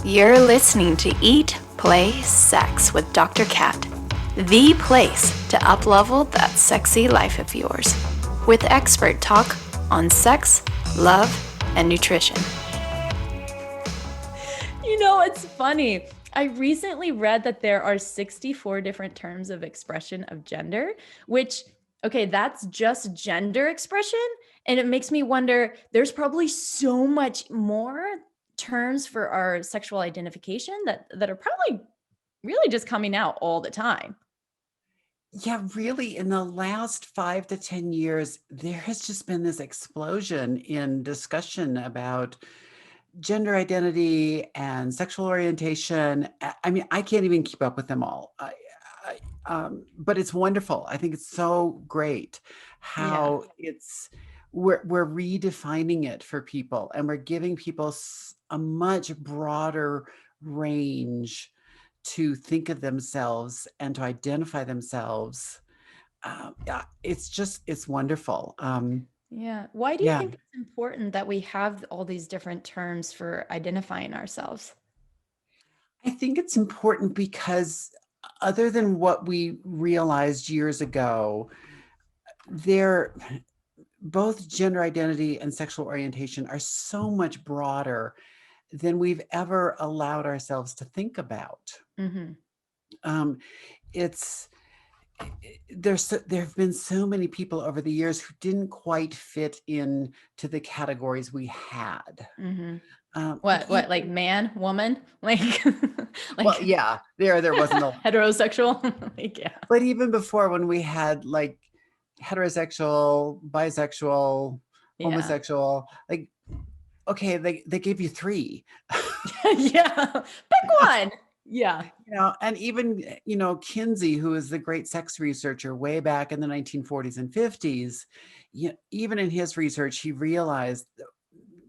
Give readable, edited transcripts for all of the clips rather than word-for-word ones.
You're listening to Eat, Play, Sex with Dr. Cat, the place to up-level that sexy life of yours, with expert talk on sex, love, and nutrition. You know, it's funny. I recently read that there are 64 different terms of expression of gender, which, okay, that's just gender expression. And it makes me wonder, there's probably so much more terms for our sexual identification that are probably really just coming out all the time. Yeah, really, in the last 5 to 10 years, there has just been this explosion in discussion about gender identity and sexual orientation. I mean, I can't even keep up with them all. But it's wonderful. I think it's so great how we're redefining it for people, and we're giving people a much broader range to think of themselves and to identify themselves. Yeah, it's wonderful. Yeah. Why do you Yeah, think it's important that we have all these different terms for identifying ourselves? I think it's important because other than what we realized years ago, there both gender identity and sexual orientation are so much broader than we've ever allowed ourselves to think about. Mm-hmm. Um, it's there have been so many people over the years who didn't quite fit in to the categories we had. Mm-hmm. Like What, like man, woman, like, well, like yeah, there wasn't a heterosexual, like, yeah, but even before, when we had like heterosexual, bisexual, yeah, homosexual, like, okay, they gave you 3. yeah. Pick one. Yeah. And even, Kinsey, who is the great sex researcher way back in the 1940s and 50s, even in his research, he realized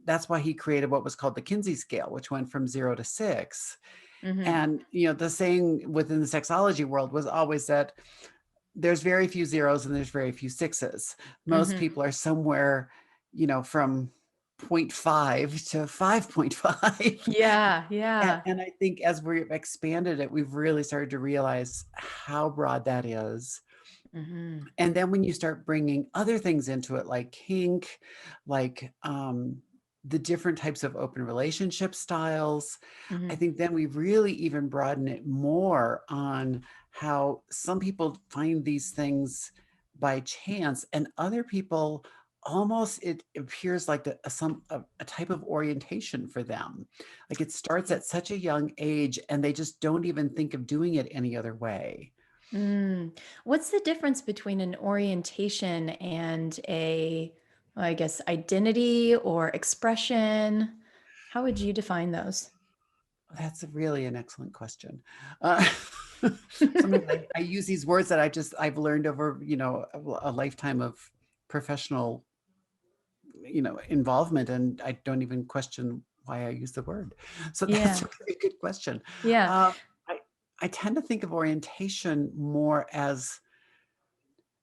that's why he created what was called the Kinsey scale, which went from 0 to 6. Mm-hmm. And, the saying within the sexology world was always that there's very few zeros and there's very few 6s. Most Mm-hmm. people are somewhere, from 0.5 to 5.5. Yeah. Yeah. And I think as we've expanded it, we've really started to realize how broad that is. Mm-hmm. And then when you start bringing other things into it, like kink, like the different types of open relationship styles, Mm-hmm. I think then we really even broaden it more on how some people find these things by chance and other people almost it appears like a type of orientation for them. Like it starts at such a young age and they just don't even think of doing it any other way. What's the difference between an orientation and I guess, identity or expression? How would you define those? That's really an excellent question. Sometimes I use these words that I've learned over, a lifetime of professional, involvement, and I don't even question why I use the word. So that's Yeah. a very good question. Yeah. Uh, I tend to think of orientation more as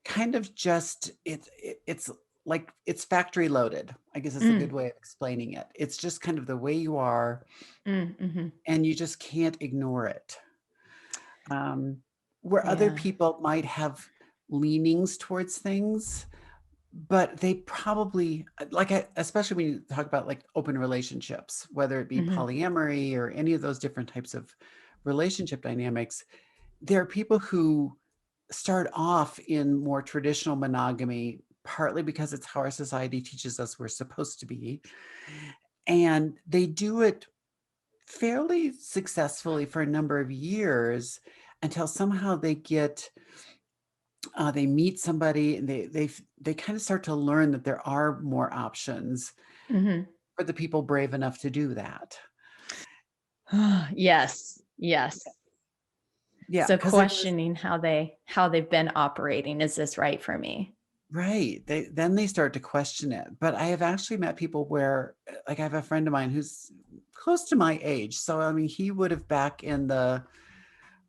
kind of just it's like it's factory loaded, I guess is a good Mm. way of explaining it. It's just kind of the way you are, Mm-hmm. and you just can't ignore it. Where other Yeah. people might have leanings towards things, but they probably especially when you talk about like open relationships, whether it be Mm-hmm. polyamory or any of those different types of relationship dynamics, there are people who start off in more traditional monogamy, partly because it's how our society teaches us we're supposed to be. And they do it fairly successfully for a number of years until somehow they meet somebody and they kind of start to learn that there are more options Mm-hmm. for the people brave enough to do that. Yes. Yes. Yeah, So because questioning how they've been operating. Is this right for me? right. They start to question it. But I have actually met people where, like, I have a friend of mine who's close to my age. So I mean, he would have back in the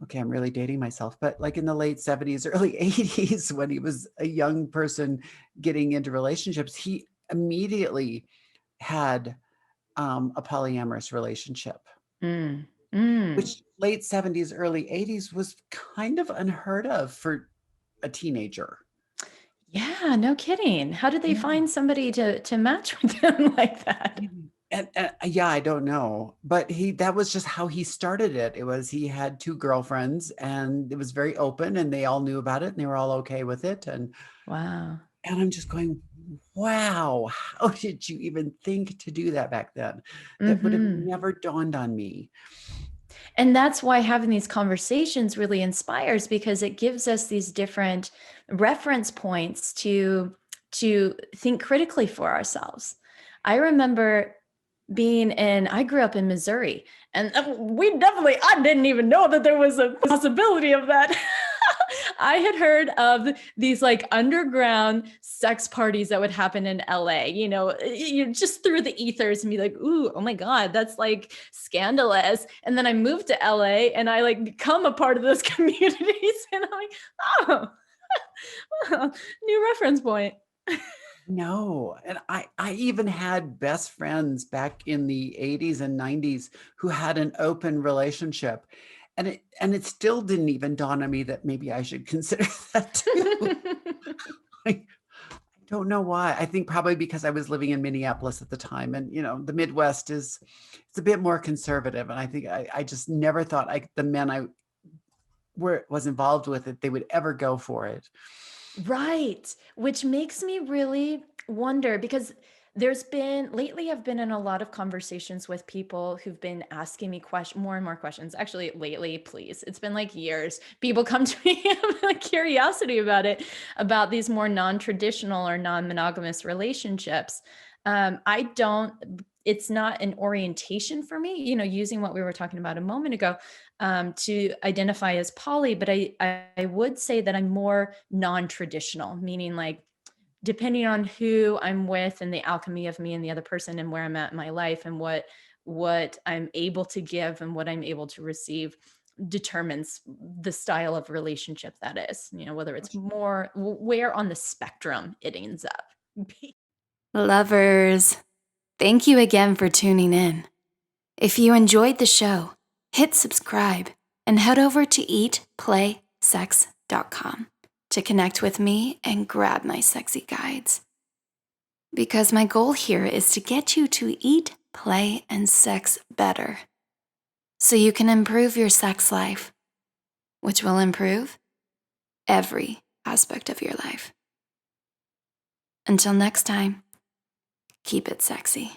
okay, I'm really dating myself, but like in the late 70s, early 80s, when he was a young person getting into relationships, he immediately had a polyamorous relationship. Mm. Mm. which late 70s, early 80s was kind of unheard of for a teenager. Yeah, no kidding. How did they Yeah. find somebody to match with them like that? And yeah, I don't know, but that was just how he started it. It was he had two girlfriends, and it was very open, and they all knew about it, and they were all okay with it. Wow. And I'm just going, wow, how did you even think to do that back then? That would have Mhm. never dawned on me. And that's why having these conversations really inspires, because it gives us these different reference points to think critically for ourselves. I remember I grew up in Missouri, and I didn't even know that there was a possibility of that. I had heard of these like underground sex parties that would happen in LA, you just through the ethers and be like, ooh, oh my God, that's like scandalous. And then I moved to LA and I like become a part of those communities. And I'm like, oh, well, new reference point. No, and I even had best friends back in the 80s and 90s who had an open relationship, and it still didn't even dawn on me that maybe I should consider that too. I don't know why. I think probably because I was living in Minneapolis at the time, and the Midwest it's a bit more conservative, and I think I just never thought the men I was involved with it, they would ever go for it. Right. Which makes me really wonder, because lately I've been in a lot of conversations with people who've been asking me more and more questions. Actually, lately, please, it's been like years. People come to me with like curiosity about these more non-traditional or non-monogamous relationships. I don't, it's not an orientation for me, using what we were talking about a moment ago, to identify as poly, but I would say that I'm more non-traditional, meaning like depending on who I'm with and the alchemy of me and the other person and where I'm at in my life and what I'm able to give and what I'm able to receive determines the style of relationship that is, whether it's more where on the spectrum it ends up. Lovers, thank you again for tuning in. If you enjoyed the show, hit subscribe and head over to eatplaysex.com to connect with me and grab my sexy guides. Because my goal here is to get you to eat, play, and sex better so you can improve your sex life, which will improve every aspect of your life. Until next time, keep it sexy.